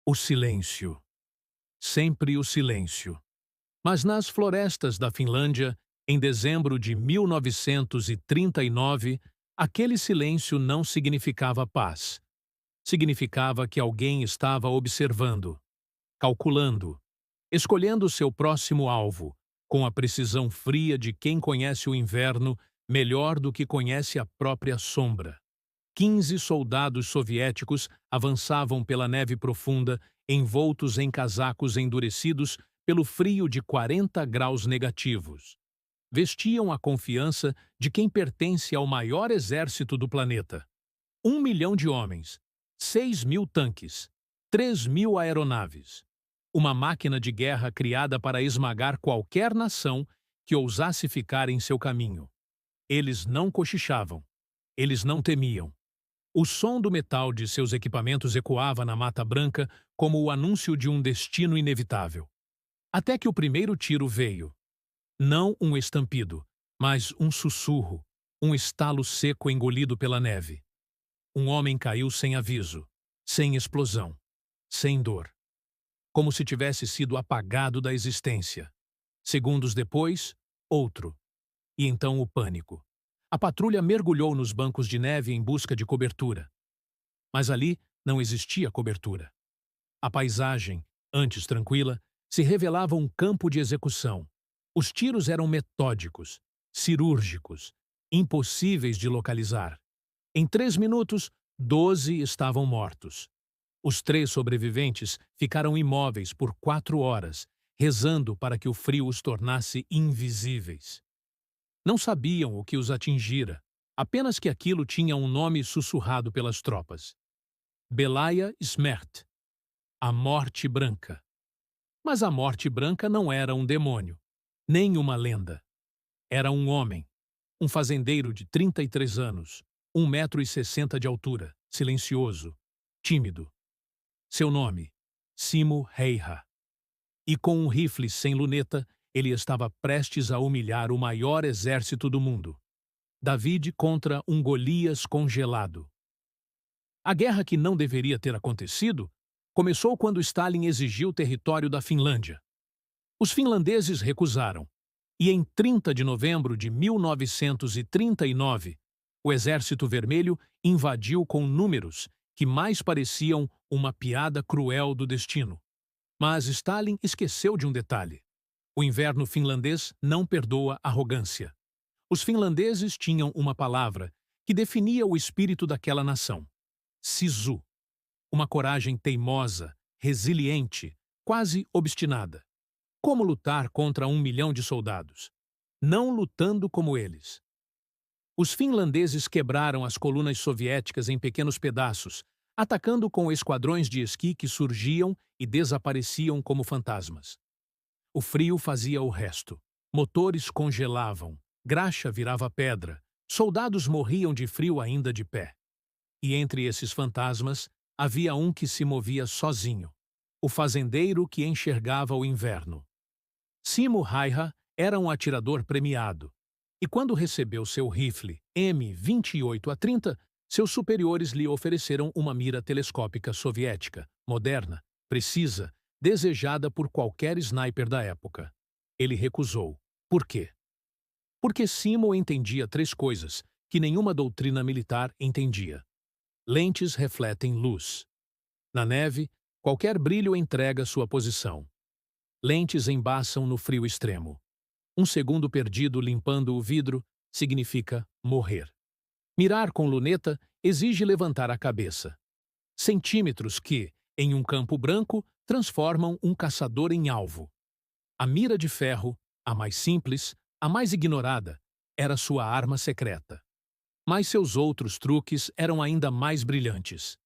O silêncio. Sempre o silêncio. Mas nas florestas da Finlândia, em dezembro de 1939, aquele silêncio não significava paz. Significava que alguém estava observando, calculando, escolhendo seu próximo alvo, com a precisão fria de quem conhece o inverno melhor do que conhece a própria sombra. 15 soldados soviéticos avançavam pela neve profunda, envoltos em casacos endurecidos pelo frio de 40 graus negativos. Vestiam a confiança de quem pertence ao maior exército do planeta. 1 milhão de homens, 6.000 tanques, 3.000 aeronaves. Uma máquina de guerra criada para esmagar qualquer nação que ousasse ficar em seu caminho. Eles não cochichavam. Eles não temiam. O som do metal de seus equipamentos ecoava na Mata Branca como o anúncio de um destino inevitável. Até que o primeiro tiro veio. Não um estampido, mas um sussurro, um estalo seco engolido pela neve. Um homem caiu sem aviso, sem explosão, sem dor. Como se tivesse sido apagado da existência. Segundos depois, outro. E então o pânico. A patrulha mergulhou nos bancos de neve em busca de cobertura. Mas ali não existia cobertura. A paisagem, antes tranquila, se revelava um campo de execução. Os tiros eram metódicos, cirúrgicos, impossíveis de localizar. Em 3 minutos, 12 estavam mortos. Os 3 sobreviventes ficaram imóveis por 4 horas, rezando para que o frio os tornasse invisíveis. Não sabiam o que os atingira, apenas que aquilo tinha um nome sussurrado pelas tropas. Belaya Smert, a Morte Branca. Mas a Morte Branca não era um demônio, nem uma lenda. Era um homem, um fazendeiro de 33 anos, 1,60 m de altura, silencioso, tímido. Seu nome, Simo Häyhä. E com um rifle sem luneta, ele estava prestes a humilhar o maior exército do mundo. David contra um Golias congelado. A guerra que não deveria ter acontecido começou quando Stalin exigiu o território da Finlândia. Os finlandeses recusaram, e em 30 de novembro de 1939, o Exército Vermelho invadiu com números que mais pareciam uma piada cruel do destino. Mas Stalin esqueceu de um detalhe. O inverno finlandês não perdoa arrogância. Os finlandeses tinham uma palavra que definia o espírito daquela nação. Sisu. Uma coragem teimosa, resiliente, quase obstinada. Como lutar contra 1 milhão de soldados? Não lutando como eles. Os finlandeses quebraram as colunas soviéticas em pequenos pedaços, atacando com esquadrões de esqui que surgiam e desapareciam como fantasmas. O frio fazia o resto. Motores congelavam, graxa virava pedra, soldados morriam de frio ainda de pé. E entre esses fantasmas, havia um que se movia sozinho, o fazendeiro que enxergava o inverno. Simo Häyhä era um atirador premiado, e quando recebeu seu rifle M28A30, seus superiores lhe ofereceram uma mira telescópica soviética, moderna, precisa, desejada por qualquer sniper da época. Ele recusou. Por quê? Porque Simo entendia 3 coisas que nenhuma doutrina militar entendia. Lentes refletem luz. Na neve, qualquer brilho entrega sua posição. Lentes embaçam no frio extremo. Um segundo perdido limpando o vidro significa morrer. Mirar com luneta exige levantar a cabeça. Centímetros que, em um campo branco, transformam um caçador em alvo. A mira de ferro, a mais simples, a mais ignorada, era sua arma secreta. Mas seus outros truques eram ainda mais brilhantes.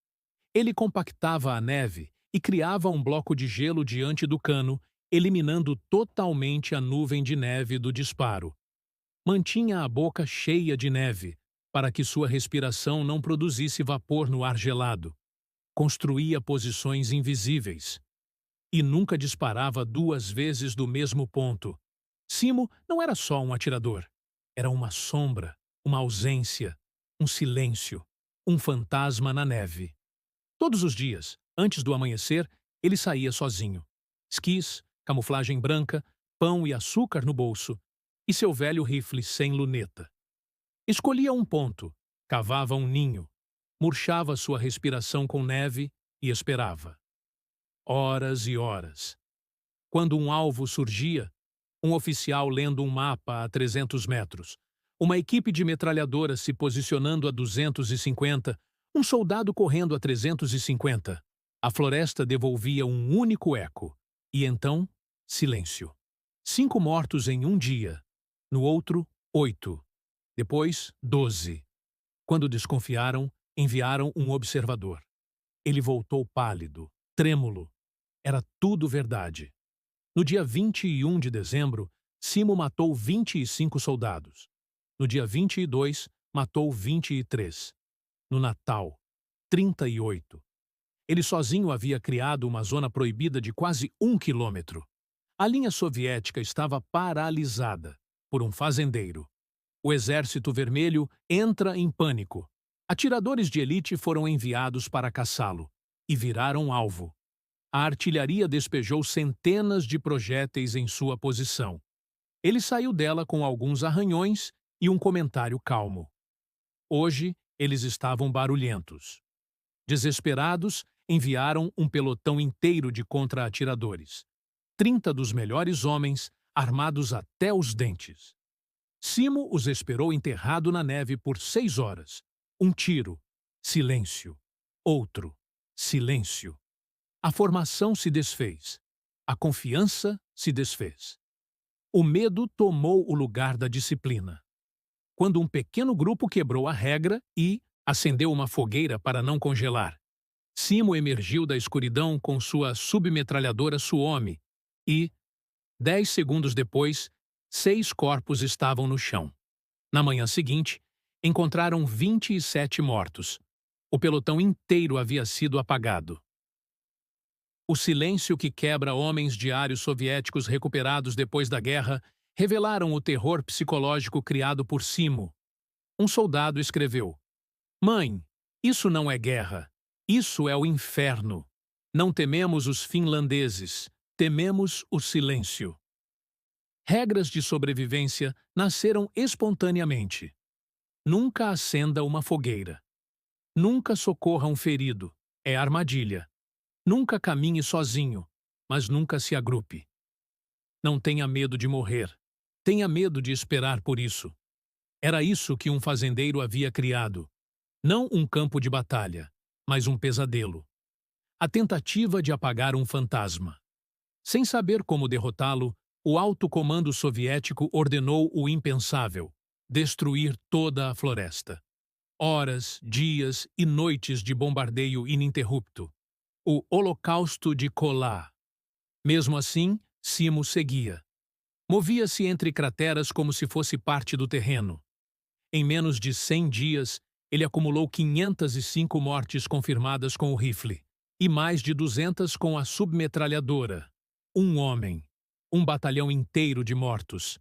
Ele compactava a neve e criava um bloco de gelo diante do cano, eliminando totalmente a nuvem de neve do disparo. Mantinha a boca cheia de neve, para que sua respiração não produzisse vapor no ar gelado. Construía posições invisíveis. E nunca disparava 2 vezes do mesmo ponto. Simo não era só um atirador. Era uma sombra, uma ausência, um silêncio, um fantasma na neve. Todos os dias, antes do amanhecer, Ele saía sozinho. Esquis, camuflagem branca, pão e açúcar no bolso, e seu velho rifle sem luneta. Escolhia um ponto, cavava um ninho, murchava sua respiração com neve e esperava. Horas e horas. Quando um alvo surgia, um oficial lendo um mapa a 300 metros, uma equipe de metralhadoras se posicionando a 250, um soldado correndo a 350, a floresta devolvia um único eco. E então, silêncio. 5 mortos em um dia. No outro, 8. Depois, 12. Quando desconfiaram, enviaram um observador. Ele voltou pálido, trêmulo. Era tudo verdade. No dia 21 de dezembro, Simo matou 25 soldados. No dia 22, matou 23. No Natal, 38. Ele sozinho havia criado uma zona proibida de quase 1 quilômetro. A linha soviética estava paralisada por um fazendeiro. O Exército Vermelho entra em pânico. Atiradores de elite foram enviados para caçá-lo e viraram alvo. A artilharia despejou centenas de projéteis em sua posição. Ele saiu dela com alguns arranhões e um comentário calmo. Hoje, eles estavam barulhentos. Desesperados, enviaram um pelotão inteiro de contra-atiradores. 30 dos melhores homens, armados até os dentes. Simo os esperou enterrado na neve por 6 horas. Um tiro. Silêncio. Outro. Silêncio. A formação se desfez. A confiança se desfez. O medo tomou o lugar da disciplina. Quando um pequeno grupo quebrou a regra e acendeu uma fogueira para não congelar, Simo emergiu da escuridão com sua submetralhadora Suomi e, 10 segundos depois, 6 corpos estavam no chão. Na manhã seguinte, encontraram 27 mortos. O pelotão inteiro havia sido apagado. O silêncio que quebra homens diários soviéticos recuperados depois da guerra revelaram o terror psicológico criado por Simo. Um soldado escreveu: "Mãe, isso não é guerra. Isso é o inferno. Não tememos os finlandeses, tememos o silêncio." Regras de sobrevivência nasceram espontaneamente. Nunca acenda uma fogueira. Nunca socorra um ferido. É armadilha. Nunca caminhe sozinho, mas nunca se agrupe. Não tenha medo de morrer. Tenha medo de esperar por isso. Era isso que um fazendeiro havia criado. Não um campo de batalha, mas um pesadelo. A tentativa de apagar um fantasma. Sem saber como derrotá-lo, o alto comando soviético ordenou o impensável: destruir toda a floresta. Horas, dias e noites de bombardeio ininterrupto. O Holocausto de Kola. Mesmo assim, Simo seguia. Movia-se entre crateras como se fosse parte do terreno. Em menos de 100 dias, ele acumulou 505 mortes confirmadas com o rifle e mais de 200 com a submetralhadora. Um homem. Um batalhão inteiro de mortos.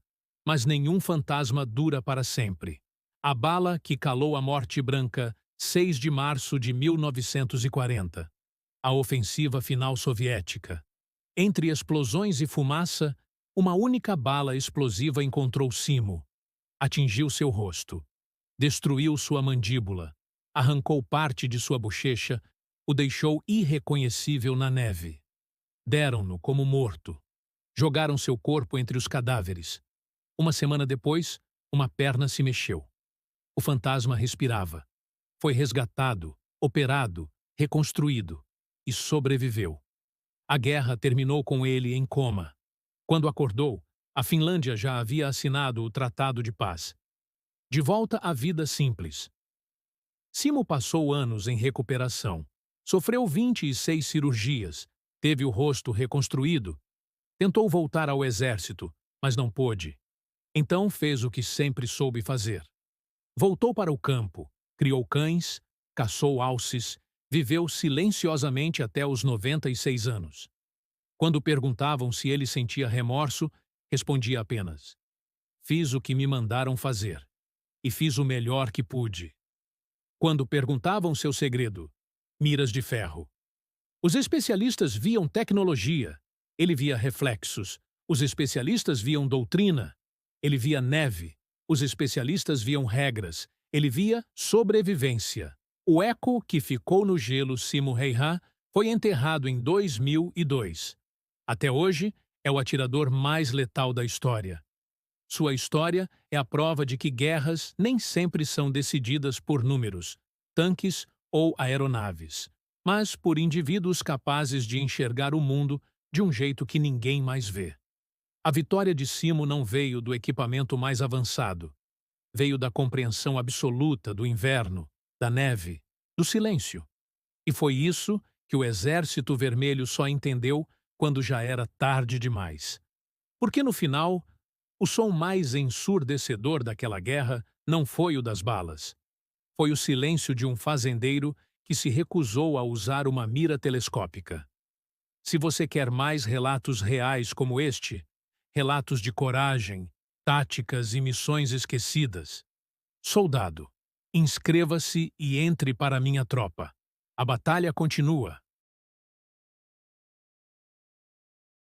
Mas nenhum fantasma dura para sempre. A bala que calou a Morte Branca, 6 de março de 1940. A ofensiva final soviética. Entre explosões e fumaça, uma única bala explosiva encontrou Simo. Atingiu seu rosto. Destruiu sua mandíbula. Arrancou parte de sua bochecha, o deixou irreconhecível na neve. Deram-no como morto. Jogaram seu corpo entre os cadáveres. Uma semana depois, uma perna se mexeu. O fantasma respirava. Foi resgatado, operado, reconstruído e sobreviveu. A guerra terminou com ele em coma. Quando acordou, a Finlândia já havia assinado o Tratado de Paz. De volta à vida simples. Simo passou anos em recuperação. Sofreu 26 cirurgias, teve o rosto reconstruído. Tentou voltar ao exército, mas não pôde. Então fez o que sempre soube fazer. Voltou para o campo, criou cães, caçou alces, viveu silenciosamente até os 96 anos. Quando perguntavam se ele sentia remorso, respondia apenas: "Fiz o que me mandaram fazer, e fiz o melhor que pude." Quando perguntavam seu segredo, miras de ferro. Os especialistas viam tecnologia, ele via reflexos. Os especialistas viam doutrina, ele via neve. Os especialistas viam regras, ele via sobrevivência. O Echo, que ficou no gelo Simo Häyhä, foi enterrado em 2002. Até hoje, é o atirador mais letal da história. Sua história é a prova de que guerras nem sempre são decididas por números, tanques ou aeronaves, mas por indivíduos capazes de enxergar o mundo de um jeito que ninguém mais vê. A vitória de Simo não veio do equipamento mais avançado. Veio da compreensão absoluta do inverno, da neve, do silêncio. E foi isso que o Exército Vermelho só entendeu quando já era tarde demais. Porque no final, o som mais ensurdecedor daquela guerra não foi o das balas. Foi o silêncio de um fazendeiro que se recusou a usar uma mira telescópica. Se você quer mais relatos reais como este, relatos de coragem, táticas e missões esquecidas, soldado, inscreva-se e entre para a minha tropa. A batalha continua.